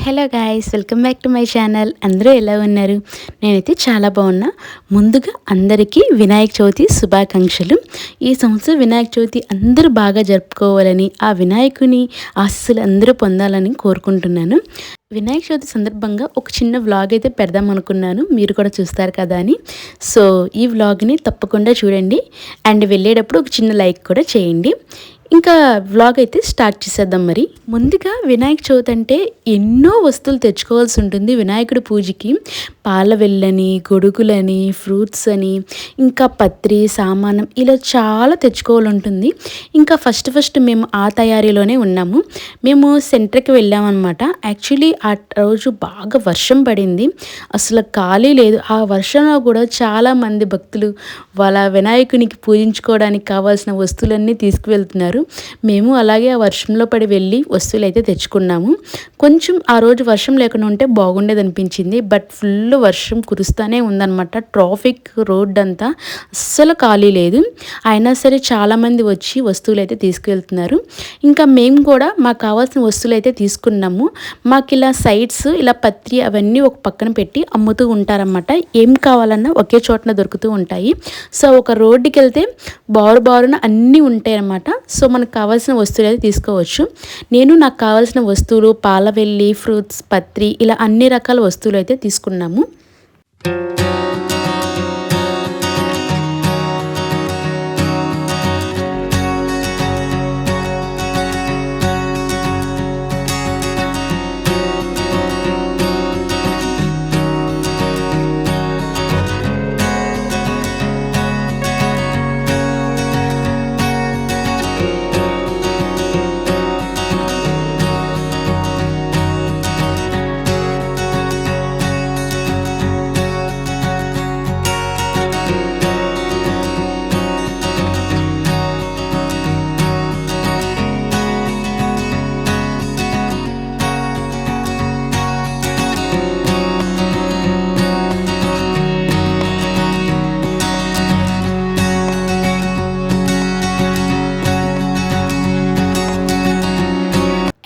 Hello guys, welcome back to my channel. అందరూ ఎలా ఉన్నారు? నేనైతే చాలా బాగున్నా. ముందుగా అందరికీ వినాయక చవితి శుభాకాంక్షలు. ఈ సంవత్సరం వినాయక చవితి అందరూ బాగా జరుపుకోవాలని, ఆ వినాయకుని ఆశీస్సులు అందరూ పొందాలని కోరుకుంటున్నాను. వినాయక చవితి సందర్భంగా ఒక చిన్న వ్లాగ్ అయితే పెడదాం అనుకున్నాను, మీరు కూడా చూస్తారు కదా అని. సో ఈ వ్లాగ్ని తప్పకుండా చూడండి అండ్ వెళ్ళేటప్పుడు ఒక చిన్న లైక్ కూడా చేయండి. ఇంకా వ్లాగ్ అయితే స్టార్ట్ చేసేద్దాం. మరి ముందుగా వినాయక చవితి అంటే ఎన్నో వస్తువులు తెచ్చుకోవాల్సి ఉంటుంది. వినాయకుడి పూజకి పాల వెల్లని, గొడుగులని, ఫ్రూట్స్ అని, ఇంకా పత్రి సామానం ఇలా చాలా తెచ్చుకోవాలి ఉంటుంది. ఇంకా ఫస్ట్ మేము ఆ తయారీలోనే ఉన్నాము. మేము సెంటర్కి వెళ్ళామన్నమాట. యాక్చువల్లీ ఆ రోజు బాగా వర్షం పడింది, అసలు ఖాళీ లేదు. ఆ వర్షంలో కూడా చాలామంది భక్తులు వాళ్ళ వినాయకునికి పూజించుకోవడానికి కావాల్సిన వస్తువులన్నీ తీసుకువెళ్తున్నారు. మేము అలాగే ఆ వర్షంలో పడి వెళ్ళి వస్తువులు అయితే తెచ్చుకున్నాము. కొంచెం ఆ రోజు వర్షం లేకుండా ఉంటే బాగుండేది అనిపించింది, బట్ ఫుల్ వర్షం కురుస్తూనే ఉందన్నమాట. ట్రాఫిక్ రోడ్ అంతా అస్సలు ఖాళీ లేదు. అయినా సరే చాలామంది వచ్చి వస్తువులు అయితే తీసుకువెళ్తున్నారు. ఇంకా మేము కూడా మాకు కావాల్సిన వస్తువులు అయితే తీసుకున్నాము. మాకు ఇలా సైడ్స్ ఇలా పత్రి అవన్నీ ఒక పక్కన పెట్టి అమ్ముతూ ఉంటారన్నమాట. ఏం కావాలన్నా ఒకే చోటన దొరుకుతూ ఉంటాయి. సో ఒక రోడ్డుకి వెళ్తే బారున అన్నీ ఉంటాయి అన్నమాట. సో మనకు కావాల్సిన వస్తువులు అయితే తీసుకోవచ్చు. నాకు కావాల్సిన వస్తువులు పాలవెల్లి, ఫ్రూట్స్, పత్రి ఇలా అన్ని రకాల వస్తువులు అయితే తీసుకున్నాము.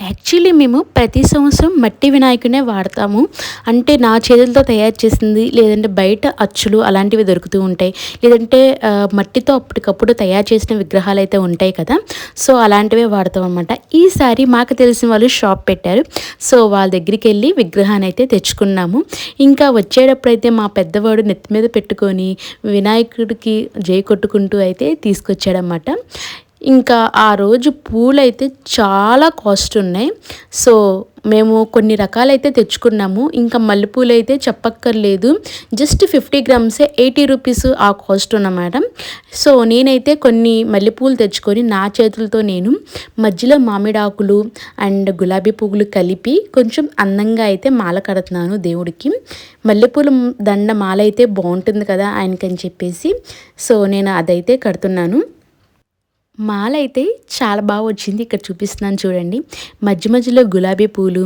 యాక్చువల్లీ మేము ప్రతి సంవత్సరం మట్టి వినాయకునే వాడతాము. అంటే నా చేతులతో తయారు చేసింది, లేదంటే బయట అచ్చులు అలాంటివి దొరుకుతూ ఉంటాయి, లేదంటే మట్టితో అప్పటికప్పుడు తయారు చేసిన విగ్రహాలు అయితే ఉంటాయి కదా. సో అలాంటివే వాడతాం అన్నమాట. ఈసారి మాకు తెలిసిన వాళ్ళు షాప్ పెట్టారు. సో వాళ్ళ దగ్గరికి వెళ్ళి విగ్రహాన్ని అయితే తెచ్చుకున్నాము. ఇంకా వచ్చేటప్పుడైతే మా పెద్దవాడు నెత్తి మీద పెట్టుకొని వినాయకుడికి జై కొట్టుకుంటూ అయితే తీసుకొచ్చాడనమాట. ఇంకా ఆ రోజు పూలైతే చాలా కాస్ట్ ఉన్నాయి. సో మేము కొన్ని రకాలైతే తెచ్చుకున్నాము. ఇంకా మల్లెపూలు అయితే చెప్పక్కర్లేదు, జస్ట్ 50 గ్రామ్సే 80 రూపీస్ ఆ కాస్ట్ అన్నమాట. సో నేనైతే కొన్ని మల్లెపూలు తెచ్చుకొని నా చేతులతో నేను మధ్యలో మామిడాకులు అండ్ గులాబీ పువ్వులు కలిపి కొంచెం అందంగా అయితే మాల కడుతున్నాను దేవుడికి. మల్లెపూల దండ మాల అయితే బాగుంటుంది కదా ఆయనకని చెప్పేసి సో నేను అదైతే కడుతున్నాను. మాల అయితే చాలా బాగా వచ్చింది. ఇక్కడ చూపిస్తున్నాను చూడండి. మధ్యలో గులాబీ పూలు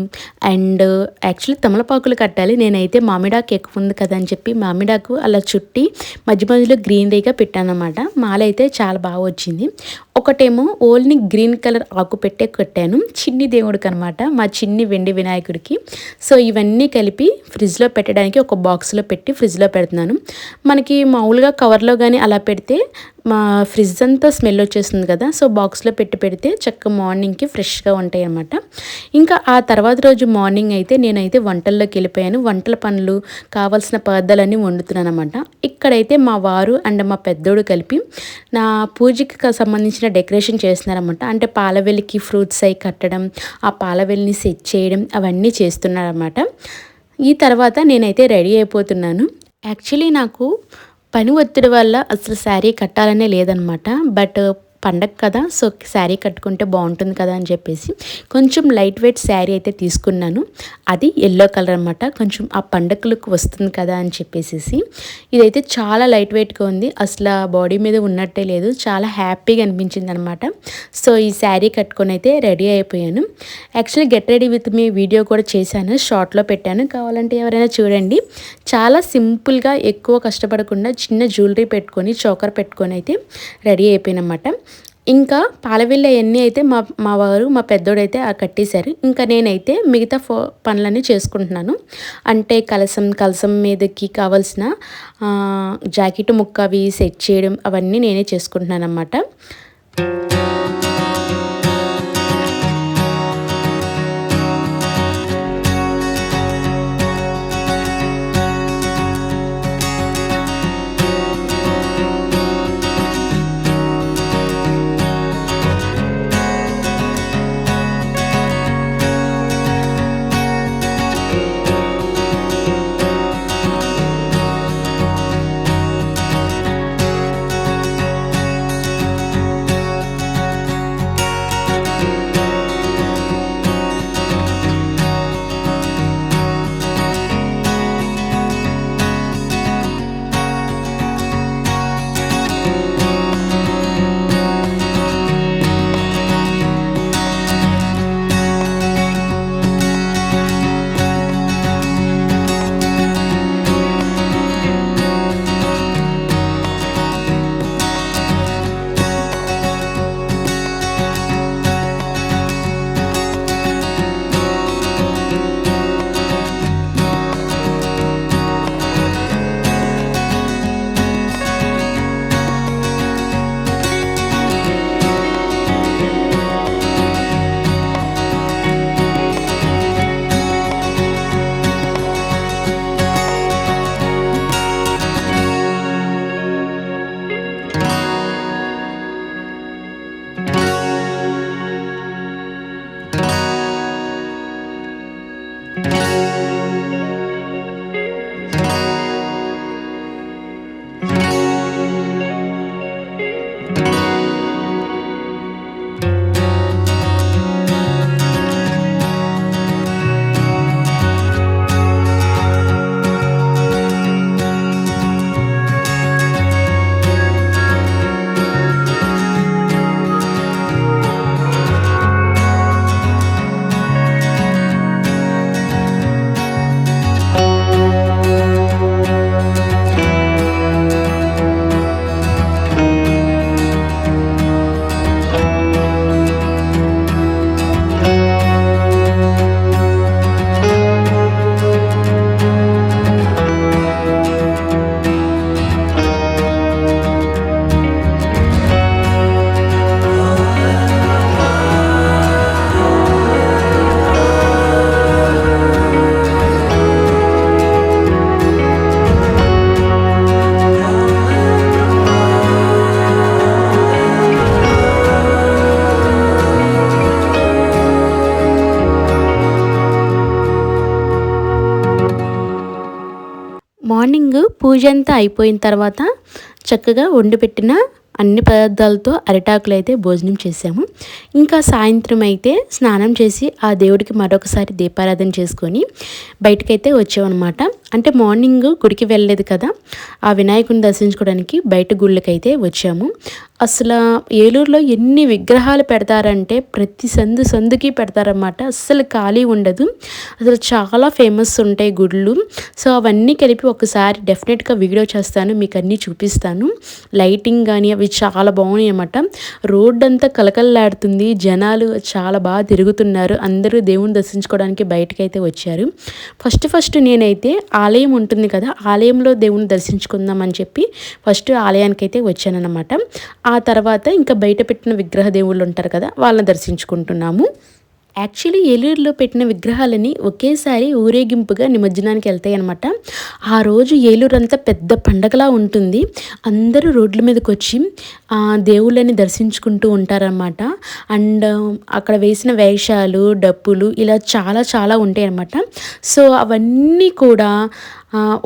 అండ్ యాక్చువల్లీ తమలపాకులు కట్టాలి. నేనైతే మామిడాకు ఎక్కువ ఉంది కదా అని చెప్పి మామిడాకు అలా చుట్టి మధ్యలో గ్రీనరీగా పెట్టాను అన్నమాట. మాల అయితే చాలా బాగా వచ్చింది. ఒకటేమో ఓన్లీ గ్రీన్ కలర్ ఆకు పెట్టే కట్టాను, చిన్ని దేవుడికి అనమాట, మా చిన్ని వెండి వినాయకుడికి. సో ఇవన్నీ కలిపి ఫ్రిడ్జ్లో పెట్టడానికి ఒక బాక్స్లో పెట్టి ఫ్రిడ్జ్లో పెడుతున్నాను. మనకి మామూలుగా కవర్లో కానీ అలా పెడితే మా ఫ్రిడ్జ్ అంతా స్మెల్ వచ్చేస్తుంది కదా. సో బాక్స్లో పెడితే చక్కగా మార్నింగ్కి ఫ్రెష్గా ఉంటాయి అన్నమాట. ఇంకా ఆ తర్వాత రోజు మార్నింగ్ అయితే నేనైతే వంటల్లోకి వెళ్ళిపోయాను. వంటల పనులు కావాల్సిన పదార్థాలన్నీ వండుతున్నాను అనమాట. ఇక్కడైతే మా వారు అండ్ మా పెద్దోడు కలిపి నా పూజకి సంబంధించిన డెకరేషన్ చేస్తున్నారన్నమాట. అంటే పాలవెల్లికి ఫ్రూట్స్ అయి కట్టడం, ఆ పాలవెల్లిని సెట్ చేయడం అవన్నీ చేస్తున్నారన్నమాట. ఈ తర్వాత నేనైతే రెడీ అయిపోతున్నాను. యాక్చువల్లీ నాకు పని ఒత్తిడి వల్ల అసలు శారీ కట్టాలనే లేదనమాట. బట్ పండగ కదా, సో శారీ కట్టుకుంటే బాగుంటుంది కదా అని చెప్పేసి కొంచెం లైట్ వెయిట్ శారీ అయితే తీసుకున్నాను. అది ఎల్లో కలర్ అనమాట. కొంచెం ఆ పండగ లుక్ వస్తుంది కదా అని చెప్పేసి ఇదైతే చాలా లైట్ వెయిట్గా ఉంది, అసలు బాడీ మీద ఉన్నట్టే లేదు, చాలా హ్యాపీగా అనిపించింది అనమాట. సో ఈ శారీ కట్టుకొని అయితే రెడీ అయిపోయాను. Actually get ready with me video కూడా చేశాను, షార్ట్లో పెట్టాను, కావాలంటే ఎవరైనా చూడండి. చాలా సింపుల్గా ఎక్కువ కష్టపడకుండా చిన్న జ్యువెలరీ పెట్టుకొని చోకర్ పెట్టుకొని అయితే రెడీ అయిపోయాను అనమాట. ఇంకా పాలవిల్ల అవన్నీ అయితే మా వారు మా పెద్దోడైతే కట్టేశారు. ఇంకా నేనైతే మిగతా పనులన్నీ చేసుకుంటున్నాను. అంటే కలసం మీదకి కావాల్సిన జాకెట్ ముక్క అవి సెట్ చేయడం అవన్నీ నేనే చేసుకుంటున్నాను అన్నమాట. మార్నింగ్ పూజ అంతా అయిపోయిన తర్వాత చక్కగా వండి పెట్టిన అన్ని పదార్థాలతో అరిటాకులు అయితే భోజనం చేసాము. ఇంకా సాయంత్రం అయితే స్నానం చేసి ఆ దేవుడికి మరొకసారి దీపారాధన చేసుకొని బయటకైతే వచ్చామన్నమాట. అంటే మార్నింగ్ గుడికి వెళ్ళలేదు కదా, ఆ వినాయకుని దర్శించుకోవడానికి బయట గుళ్ళకైతే వచ్చాము. అసలు ఏలూరులో ఎన్ని విగ్రహాలు పెడతారంటే ప్రతి సందుకి పెడతారన్నమాట. అస్సలు ఖాళీ ఉండదు. అసలు చాలా ఫేమస్ ఉంటాయి గుళ్ళు. సో అవన్నీ కలిపి ఒకసారి డెఫినెట్గా వీడియో చేస్తాను, మీకు అన్నీ చూపిస్తాను. లైటింగ్ కానీ అవి చాలా బాగున్నాయి అన్నమాట. రోడ్ అంతా కలకల్లాడుతుంది, జనాలు చాలా బాగా తిరుగుతున్నారు. అందరూ దేవుని దర్శించుకోవడానికి బయటకైతే వచ్చారు. ఫస్ట్ నేనైతే ఆలయం ఉంటుంది కదా, ఆలయంలో దేవుని దర్శించుకుందాం అని చెప్పి ఫస్ట్ ఆలయానికి అయితే వచ్చానన్నమాట. ఆ తర్వాత ఇంకా బయట పెట్టిన విగ్రహ దేవుళ్ళు ఉంటారు కదా, వాళ్ళని దర్శించుకుంటున్నాము. యాక్చువల్లీ ఏలూరులో పెట్టిన విగ్రహాలని ఒకేసారి ఊరేగింపుగా నిమజ్జనానికి వెళ్తాయి అనమాట. ఆ రోజు ఏలూరు అంతా పెద్ద పండగలా ఉంటుంది. అందరూ రోడ్ల మీదకి వచ్చి దేవుళ్ళని దర్శించుకుంటూ ఉంటారనమాట. అండ్ అక్కడ వేసిన వేషాలు, డప్పులు ఇలా చాలా చాలా ఉంటాయి అన్నమాట. సో అవన్నీ కూడా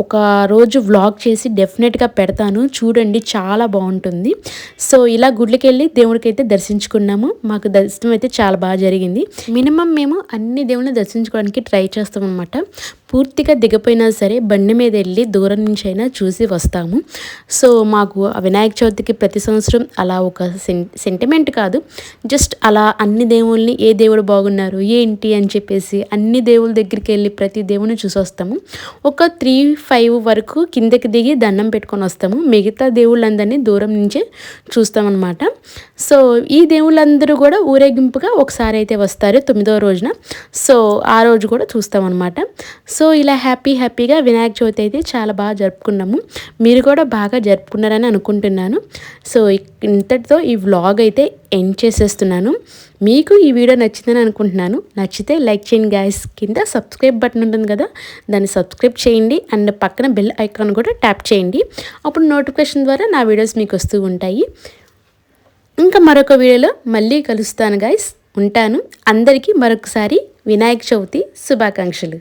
ఒక రోజు వ్లాగ్ చేసి డెఫినెట్గా పెడతాను, చూడండి, చాలా బాగుంటుంది. సో ఇలా గుడికి వెళ్ళి దేవుడికి అయితే దర్శించుకున్నాము. మాకు దర్శనం అయితే చాలా బాగా జరిగింది. మినిమం మేము అన్ని దేవుళ్ళని దర్శించుకోవడానికి ట్రై చేస్తాం అనమాట. పూర్తిగా దిగపోయినా సరే బండి మీద వెళ్ళి దూరం నుంచి అయినా చూసి వస్తాము. సో మాకు వినాయక చవితికి ప్రతి సంవత్సరం అలా ఒక సెంటిమెంట్ కాదు, జస్ట్ అలా అన్ని దేవుళ్ళని ఏ దేవుడు బాగున్నారు ఏంటి అని చెప్పేసి అన్ని దేవుళ్ళ దగ్గరికి వెళ్ళి ప్రతి దేవుని చూసి వస్తాము. ఒక 3-5 వరకు కిందకి దిగి దండం పెట్టుకొని వస్తాము. మిగతా దేవుళ్ళందరినీ దూరం నుంచే చూస్తామన్నమాట. సో ఈ దేవుళ్ళందరూ కూడా ఊరేగింపుగా ఒకసారి అయితే వస్తారు 9వ రోజున. సో ఆ రోజు కూడా చూస్తామన్నమాట. సో ఇలా హ్యాపీగా వినాయక చవితి అయితే చాలా బాగా జరుపుకున్నాము. మీరు కూడా బాగా జరుపుకున్నారని అనుకుంటున్నాను. సో ఇంతటితో ఈ వ్లాగ్ అయితే ఎండ్ చేసేస్తున్నాను. మీకు ఈ వీడియో నచ్చిందని అనుకుంటున్నాను. నచ్చితే లైక్ చేయండి గాయస్. కింద సబ్స్క్రైబ్ బటన్ ఉంటుంది కదా, దాన్ని సబ్స్క్రైబ్ చేయండి. అండ్ పక్కన బెల్ ఐకాన్ కూడా ట్యాప్ చేయండి. అప్పుడు నోటిఫికేషన్ ద్వారా నా వీడియోస్ మీకు వస్తూ ఉంటాయి. ఇంకా మరొక వీడియోలో మళ్ళీ కలుస్తాను గాయస్. ఉంటాను. అందరికీ మరొకసారి వినాయక చవితి శుభాకాంక్షలు.